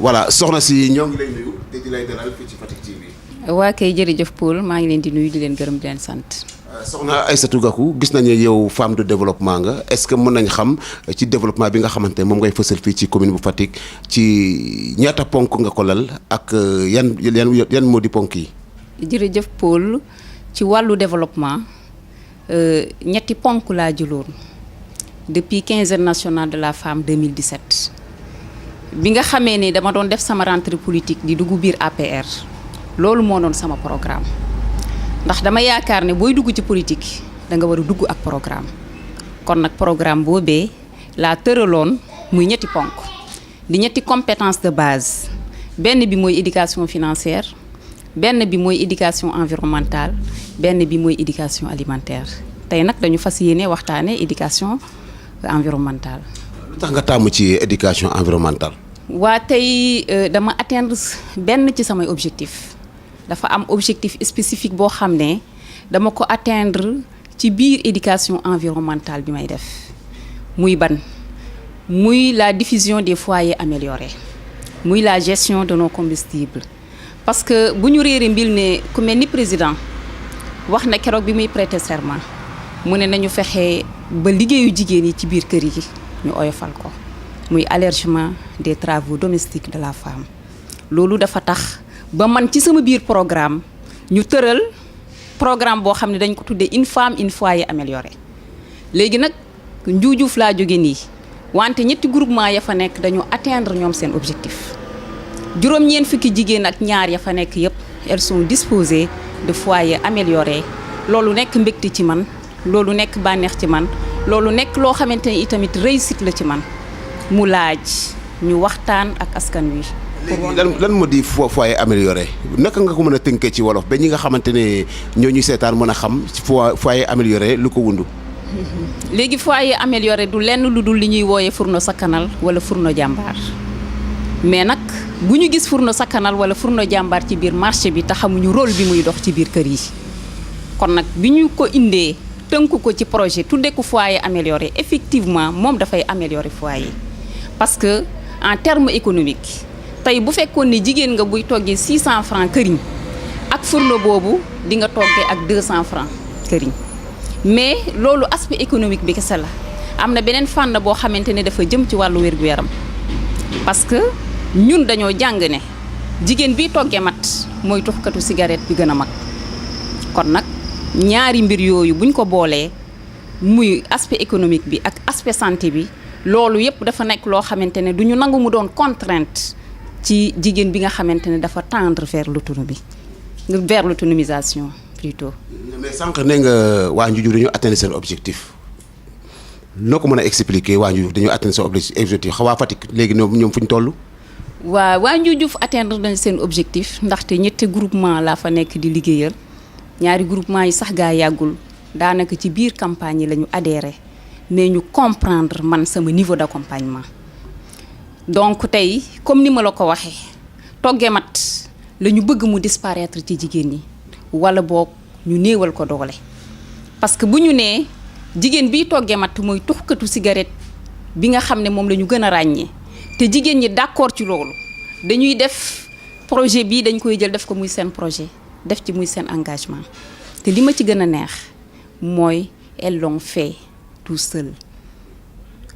voilà soxna si ñoo ngi lay nuyu te di lay dalal fii ci Fatick TV. waa kay jërëjëf Paul maa ngi leen di nuyu di leen gërëm di leen sant. soxna Aïssatou Gakou gis nañu yow femme de développement nga est-ce que mën nañ xam ci développement bi nga xamante ne moom ngay fësal fii ci commune bu Fatick ci ñaata ponk nga ko lal ak yan moo di ponk yi. jërëjëf Paul ci wàllu développement ñetti ponk laa jëloon depuis quinzaine nationale de la femme 2017 bi nga xamee ni dama doon def sama rentrée politique di dugg biir APR loolu moo doon sama programme ndax dama yaakaar ne booy dugg ci politique da nga war a dugg ak programme kon nag programme boobee laa tëraloon muy ñetti ponk di ñetti compétence de base benn bi mooy éducation financière benn bi mooy éducation environnementale benn bi mooy éducation alimentaire tey nag dañu fas yéene waxtaane éducation environnementale. lu tax nga tàmm ci éducation environnementale. waa tey dama atteindre benn ci samay objectif dafa am objectif spécifique boo xam ne dama ko atteindre ci biir éducation environnementale bi may def muy ban muy la diffusion des foyers améliorés muy la gestion de nos combustibles parce que bu ñu réeree mbir ne ku mel ni président wax na keroog bi muy prêter serment mu ne nañu fexe ba liggéeyu jigéen yi ci biir kër yi ñu oyofal ko muy allègement des travaux domestiques de la femme loolu dafa tax ba man ci sama biir programme ñu tëral programme boo xam ne dañ ko tuddee une femme une foyer amélioré léegi nag njuujuuf laa jóge nii wante ñetti groupement ya fa nekk dañu atteindre ñoom seen objectif juróom-ñeent fukki jigéen ak ñaar ya fa nekk yépp elles sont disposées de foyer amélioré loolu nekk mbégte ci man loolu nekk bànneex ci man loolu nekk loo xamante ne itamit réussite la ci man mu laaj ñu waxtaan ak askan wi. léegi lan moo di foyer amélioré naka nga ko mën a tënkee ci wolof ba ñi nga xamante ne ñoo ñuy seetaan mën a xam foyer amélioré lu ko wundu. léegi foyer amélioré du lenn lu dul li ñuy wooyee fourneau sakkanal wala fourneau jàmbaar mais nag bu ñu gis fourneau sakkanal wala fourneau jàmbaar ci biir marché bi te xamuñu rôle bi muy dox ci biir kër yi kon nag bi ñu ko indee tënku ko ci projet tuddee ko foyer amélioré effectivement moom dafay améliorer foyer parce que en terme économique tey bu fekkoon ne jigéen nga buy toggee 600 francs këriñ ak fourneau boobu di nga toggee ak 200 francs këriñ mais loolu aspect économique bi kese la am na beneen fànn boo xamante ne dafa jëm ci wàllu wér-gu-yaram parce que ñun dañoo jàng ne jigéen bi toggee mat mooy tuxkatu cigarette bi gën a mag kon nag ñaari mbir yooyu buñ ko boolee muy aspect économique bi ak aspect santé bi loolu yépp dafa nekk loo xamante ne du ñu nangu mu doon contrainte ci jigéen bi nga xamante ne dafa tendre vers l'autonomie vers l'autonomisation plutôt. mais sànq ne nga waa Njuujuuf dañu atteindre seen objectif noo ko mën a expliquer waa Njuujuuf dañu atteindre seen objectif waa Fatick léegi ñoom fu ñu toll. waa Njuujuuf atteindre nañ seen objectif ndaxte ñetti groupement laa fa nekk di liggéeyal ñaari groupement yi sax gaa yàggul daanaka ci biir campagne yi la ñu adhéré mais ñu comprendre man sama niveau d'accompagnement donc tey comme ni ma la ko waxee toggee mat la ñu bëgg mu disparaître ci jigéen ñi wala boog ñu néewal ko doole parce que bu ñu nee jigéen biy toggee mat mooy tuxkatu cigarette bi nga xam ne moom la ñu gën a ràññee te jigéen ñi d'accord ci loolu dañuy def projet bii dañ koy jël def ko muy seen projet def ci muy seen engagement te li ma ci gën a neex mooy elles l'ont fait tout seul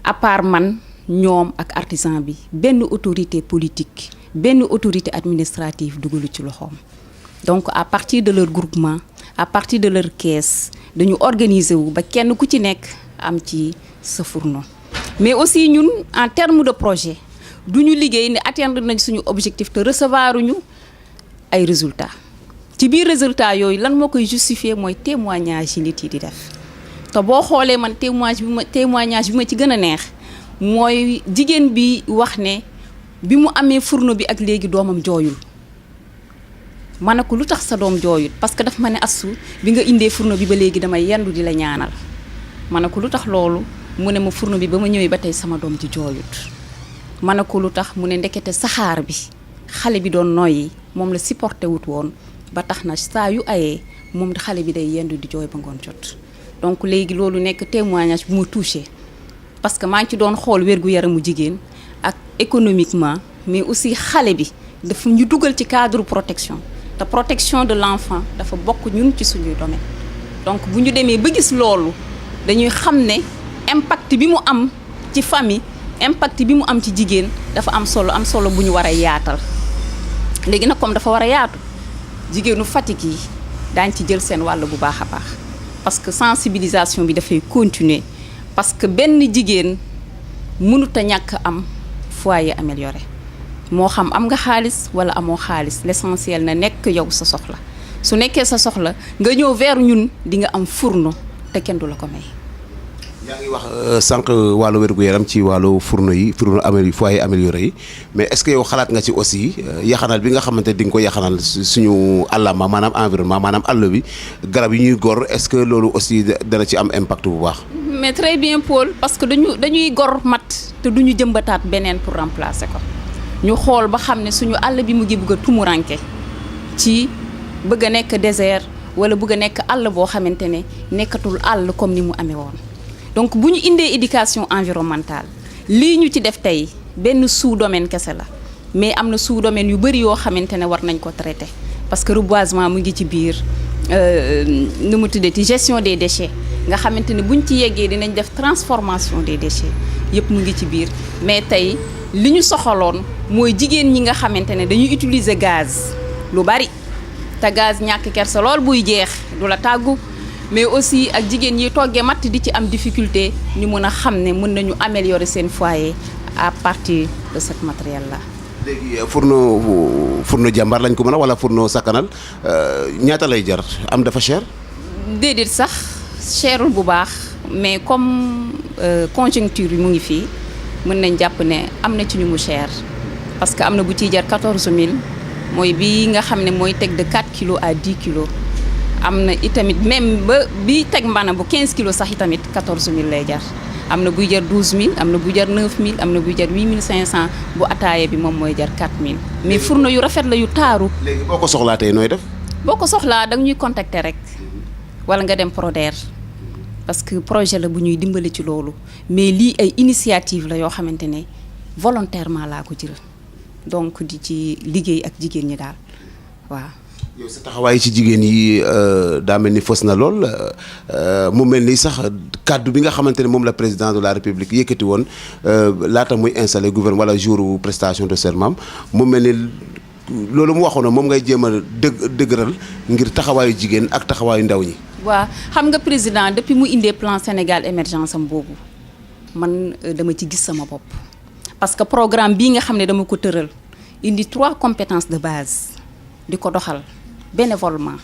à part man ñoom ak artisan bi benn autorité politique benn autorité administrative dugalu ci loxoom donc à partir de leur groupement à partir de leur caisse dañu organiser wu ba kenn ku ci nekk am ci sa fourneau mais aussi ñun en terme de projet du ñu liggéey ne atteindre nañ suñu objectif te recevoir uñu ay résultats ci biir résultats yooyu lan moo koy justifier mooy témoignage yi nit yi di def te boo xoolee man témoignage bi ma ci gën a neex mooy jigéen bi wax ne bi mu amee fourneau bi ak léegi doomam jooyul ma ne ko lu tax sa doom jooyul parce que daf ma ne assu bi nga indee fourneau bi ba léegi damay yendu di la ñaanal ma ne ko lu tax loolu mu ne ma fourneau bi ba ma ñëwee ba tey sama doom ji jooyut ma ne ko lu tax mu ne ndekete saxaar bi xale bi doon noyyi moom la supporté wut woon ba tax na saa yu ayee moom xale bi day yendu di jooy ba ngoon jot donc léegi loolu nekk témoignage bu ma touché parce que maa ngi ci doon xool wér-gu-yaramu jigéen ak économiquement mais aussi xale bi dafa ñu dugal ci cadre protection te protection de l'enfant dafa bokk ñun ci suñuy domaine. donc bu ñu demee ba gis loolu dañuy xam ne impact bi mu am ci famille impact bi mu am ci jigéen dafa am solo bu ñu war a yaatal léegi nag comme dafa war a yaatu jigéenu Fatick yi daañ ci jël seen wàll bu baax a baax parce que sensibilisation bi dafay continuer parce que benn jigéen mënut a ñàkk am foyer amélioré moo xam am nga xaalis wala amoo xaalis l'essentiel na nekk yow sa soxla su nekkee sa soxla nga ñëw vers ñun di nga am fourneau te kenn du la ko may. yaa ngi wax sànq wàllu wér-gu-yaram ci wàllu fourneau foyer amélioré yi mais est-ce que yow xalaat nga ci aussi yaxanal bi nga xamante di nga ko yaxanal suñu àllama maanaam environnement maanaam àll bi garab yi ñuy gor est-ce que loolu aussi dana ci am impact bu baax. mais très bien Paul parce que dañuy gor mat te duñu jëmbataat beneen pour remplacer ko ñu xool ba xam ne suñu àll bi mu ngi bëgg a tumuranke ci bëgg a nekk désert wala bëgg a nekk àll boo xamante ne nekkatul àll comme ni mu amee woon. donc bu ñu indee éducation environnementale lii ñu ci def tey benn sous-domaine kese la mais am na sous-domaine yu bëri yoo xamante ne war nañ ko traiter parce que reboisement mu ngi ci biir nu mu tuddati gestion des déchets nga xamante ne buñ ci yeggee dinañ def transformation des déchets yëpp mu ngi ci biir mais tey li ñu soxaloon mooy jigéen ñi nga xamante ne dañuy utiliser gaz lu bari te gaz ñàkk kersa lool buy jeex du la tàggu mais aussi ak jigéen ñi toggee matt di ci am difficulté ñu mën a xam ne mën nañu améliorer seen foyer à partir de ce matériel là. léegi fourneau jàmbaar lañ ko mën a wala fourneau sakkanal ñaata lay jar am dafa cher. déedéet sax cherul bu baax mais comme conjoncture yi mu ngi fii mën nañ jàpp ne am na ci ñu mu cher parce que am na bu ciy jar 14000 mooy bi nga xam ne mooy teg de 4 kilos à 10 kilos. am na itamit même ba bi teg mbana bu 15 kilos sax itamit 14000 lay jar am na buy jar 12000 am na buy jar 9000 am na buy jar 8500 bu ataaya bi moom mooy jar 4000 mais fourneau yu rafet la yu taaru. léegi boo ko soxlaa tey nooy def. boo ko soxlaa da nga ñuy contacter rek wala nga dem Proder parce que projet la bu ñuy dimbali ci loolu mais lii ay initiative la yoo xamante ne volontairement laa ko jël donc di ci liggéey ak jigéen ñi daal waaw. yow sa taxawaay ci jigéen yi daa mel ni fës na lool mu mel ni sax kàddu bi nga xamante ne moom la président de la république yëkkati woon laata muy installé gouvernement wala jour prestation de serment mu mel ni loolu mu waxoon moom ngay jéem a dëgëral ngir taxawaayu jigéen ak taxawaayu ndaw ñi. waaw xam nga président depuis mu indee plan Sénégal émergence am boobu man dama ci gis sama bopp parce que programme bii nga xam ne dama ko tëral indi 3 compétences de base di ko doxal. bénévolement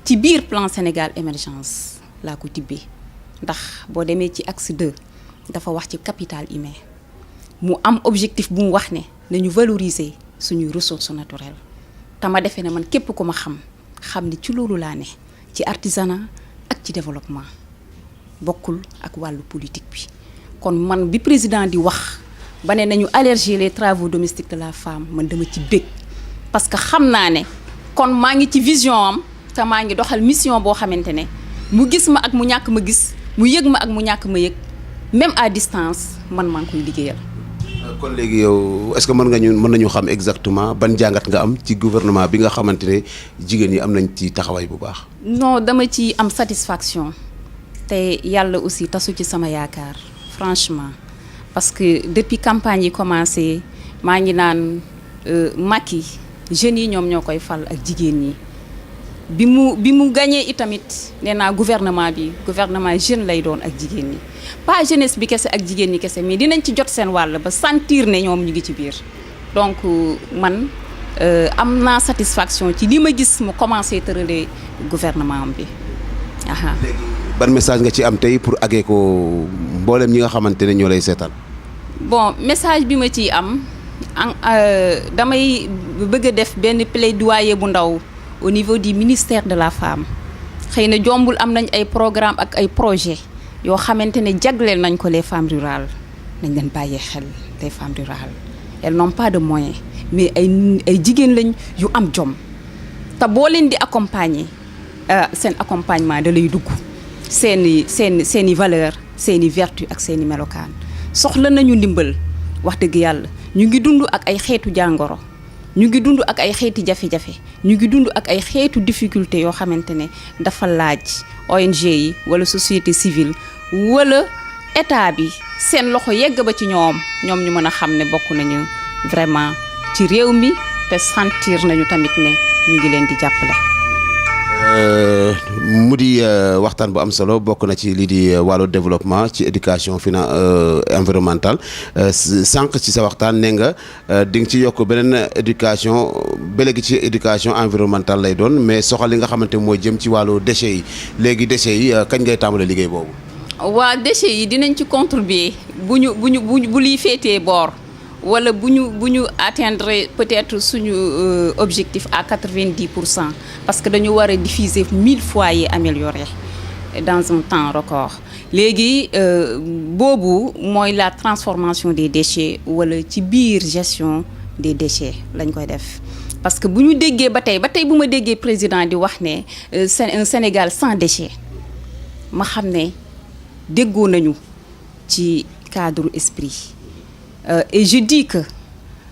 ci biir plan Sénégal émergence laa ko tibbee ndax boo demee ci axe 2 dafa wax ci capital humain mu am objectif bu mu wax ne nañu valoriser suñuy ressources naturelles te ma defee ne man képp ku ma xam ni ci loolu laa ne ci artisanat ak ci développement bokkul ak wàllu politique bi kon man bi président di wax ba ne nañu alléger les travaux domestiques de la femme man dama ci bég parce que xam naa ne kon maa ngi ci vision am te maa ngi doxal mission boo xamante ne mu gis ma ak mu ñàkk ma gis mu yëg ma ak mu ñàkk ma yëg même à distance man maa ngi koy liggéeyal. kon léegi yow est-ce que mën nañu xam exactement ban jàngat nga am ci gouvernement bi nga xamante ne jigéen ñi am nañ ci taxawaay bu baax. non dama ci am satisfaction te yàlla aussi tasu ci sama yaakaar franchement parce que depuis campagne yi commencé maa ngi naan Macky jeunes yi ñoom ñoo koy fal ak jigéen ñi bi mu gagné itamit nee naa gouvernement jeune lay doon ak jigéen ñi pas jeunesse bi kese ak jigéen ñi kese mais dinañ ci jot seen wàll ba sentir ne ñoom ñu ngi ci biir donc man am naa satisfaction ci li ma gis mu commencé tëralee gouvernement bi. léegi ban message nga ci am tey pour àggee ko mboolem ñi nga xamante ne ñoo lay seetaan. bon message bi ma ciy am. damay bëgg a def benn plaidoyer bu ndaw au niveau du ministère de la femme xëy na jombul am nañ ay programme ak ay projet yoo xamante ne jagleel nañ ko les femmes rurales nañ leen bàyyee xel les femmes rurales elles n'ont pas de moyens mais ay jigéen lañ yu am jom te boo leen di accompagner seen accompagnement da lay dugg seeni valeur seeni vertu ak seeni melokaan soxla nañu ndimbal wax dëgg yàlla ñu ngi dund ak ay xeetu jàngoro ñu ngi dund ak ay xeeti jafe-jafe ñu ngi dund ak ay xeetu difficulté yoo xamante ne dafa laaj ONG yi wala société civile wala état bi seen loxo yegg ba ci ñoom ñu mën a xam ne bokk nañu vraiment ci réew mi te sentir nañu tamit ne ñu ngi leen di jàppale. mu di waxtaan bu am solo bokk na ci lii di wàllu développement ci éducation environnementale sànq ci sa waxtaan ne nga di nga ci yokk beneen éducation ba léegi ci éducation environnementale lay doon mais soxal li nga xamante mooy jëm ci wàllu déchets yi léegi déchets yi kañ ngay tàmbale liggéey boobu. waa déchets yi dinañ ci contribuer bu liy féetee boor wala bu ñu atteindre peut-être suñu objectif à 90% parce que dañu war a diffuser 1000 foyers améliorés dans un temps record léegi boobu mooy la transformation des déchets wala ci biir gestion des déchets lañ koy def parce que bu ñu déggee ba tey bu ma déggee président di wax ne un Sénégal sans déchets ma xam ne déggoo nañu ci cadre esprit. Et je dis que,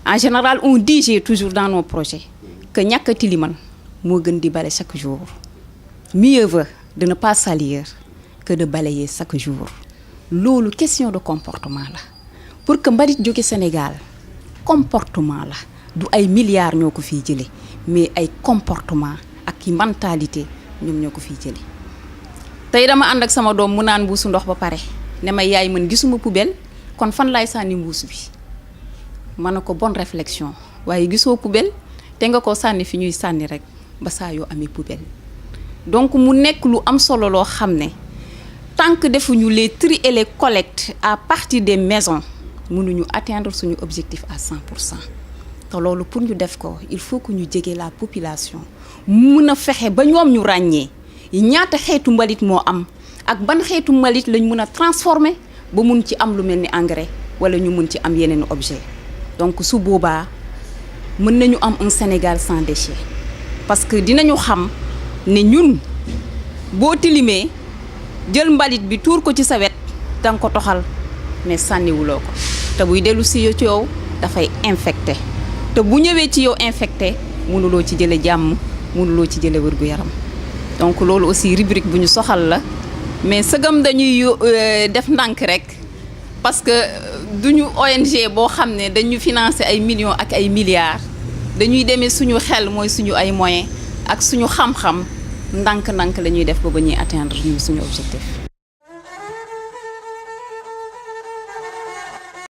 en général, on dit, j'ai toujours dans nos projets, que ñàkk a tiliman moo gën di bale chaque jour. Mieux vaut de ne pas salir que de balayer chaque jour. Loolu question de comportement la. Pour que mbalit jóge Sénégal, comportement la. Du ay milliards ñoo ko fiy jële mais ay comportement ak i mentalité ñoom ñoo ko fiy jële. Tey dama ànd ak sama doom mu naan mbuusu ndox ba pare ne ma yaay man gisuma poubelle. kon fan laay sànni mbuus bi ma ne ko bonne réflexion waaye gisoo poubelle te nga ko sànni fi ñuy sànni rek ba saa yoo amee poubelle donc mu nekk lu am solo loo xam ne tant que defuñu les tri et les collectes à partir des maisons mënuñu atteindre suñu objectif à 100% te loolu pour ñu def ko il faut que ñu jege la population mun a fexe ba ñoom ñu ràññee ñaata xeetu mbalit moo am ak ban xeetu mbalit lañ mun a transformer ba mun ci am lu mel ni engrais wala ñu mun ci am yeneen objet donc su boobaa mën nañu am un Sénégal sans déchets parce que dinañu xam ne ñun boo tilimee jël mbalit bi tuur ko ci sa wet danga ko toxal mais sànniwuloo ko te buy dellu si ci yow dafay infecté te bu ñëwee ci yow infecté mënuloo ci jële jàmm mënuloo ci jële wér gu yaram donc loolu aussi rubrique bu ñu soxal la mais sëgam dañuy def ndànk rek parce que duñu ONG boo xam ne dañu financer ay millions ak ay milliards dañuy demee suñu xel mooy suñu ay moyens ak suñu xam-xam ndànk-ndànk la ñuy def ba ñuy atteindre suñu objectif.